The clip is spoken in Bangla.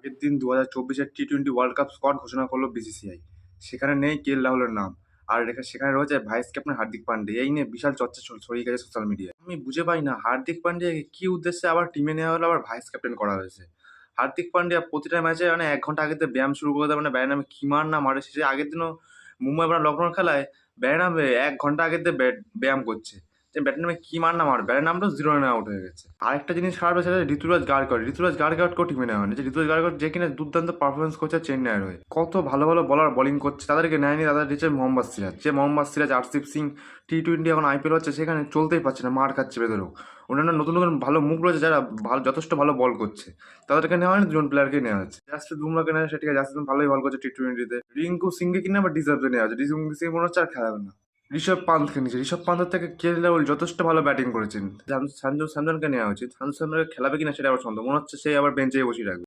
আগের দিন 2024-এর টি-20 ওয়ার্ল্ড কাপ স্কোয়াড ঘোষণা করলো বিসিসিআই। সেখানে নেই কেএল রাহুলের নাম। আর সেখানে রয়েছে ভাইস ক্যাপ্টেন হার্দিক পান্ডে। এই নিয়ে বিশাল চর্চা ছড়িয়ে গেছে সোশ্যাল মিডিয়ায়। আমি বুঝে পাই না হার্দিক পান্ডিয়াকে কি উদ্দেশ্যে আবার টিমে নেওয়া হলো, আবার ভাইস ক্যাপ্টেন করা হয়েছে। হার্দিক পান্ডিয়া প্রতিটা ম্যাচে ১ ঘন্টা আগে থেকে ব্যায়াম শুরু করে দেয়, ব্যায়াম নামে কি মার না মারে। সে আগের দিনও মুম্বাই বনাম লখনৌর খেলায় ব্যাটে নামবে ১ ঘন্টা আগে থেকে ব্যায়াম করছে। যে ব্যাটের নামে কি মার না মার, ব্যাটে নামলো 0 রানে আউট হয়ে গেছে। আরেকটা জিনিস খারাপ হয়েছে ঋতুরাজ গারকর। ঋতুরাজ গারকরকেও টিমে নেওয়া হয়নি। যে ঋতুরাজ গারকর যে কিনা দুর্দান্ত পারফরমেন্স করছে চেন্নাইয়ের হয়ে। কত ভালো ভালো বলার বোলিং করছে, তাদেরকে নেয়নি। তাদের দিচ্ছে মোহাম্মদ সিরাজ। যে মোহাম্মদ সিরাজ, আরসিপ সিং, টি-20 এখন আইপিএল হচ্ছে, সেখানে চলতেই পারছে না, মার খাচ্ছে বেদরও। অন্যান্য নতুন নতুন ভালো মুখ রয়েছে যারা যথেষ্ট ভালো বল করছে, তাদেরকে নেওয়া হয়নি। দুজন প্লেয়ারকে নেওয়া হচ্ছে। জাসপ্রীত বুমরাকে নেওয়া হচ্ছে, ঠিক আছে, জাসপ্রীত ভালোই বল করছে টি-20-তে। রিঙ্কু সিংকে কিনে আবার ডিজার্ভে নেওয়া হচ্ছে। রিঙ্কু সিং মনে হচ্ছে আর খেলাবে না। ঋষভ পান্তকে নিয়েছে। ঋষভ পান্তের থেকে কেএল রাহুল যথেষ্ট ভালো ব্যাটিং করেছেন। সঞ্জু স্যামসনকে নেওয়া উচিত। সঞ্জু স্যামসনকে খেলাবে কিনা সেটা আবার সন্দেহ। মনে হচ্ছে সে আবার বেঞ্চেই বসিয়ে রাখবে।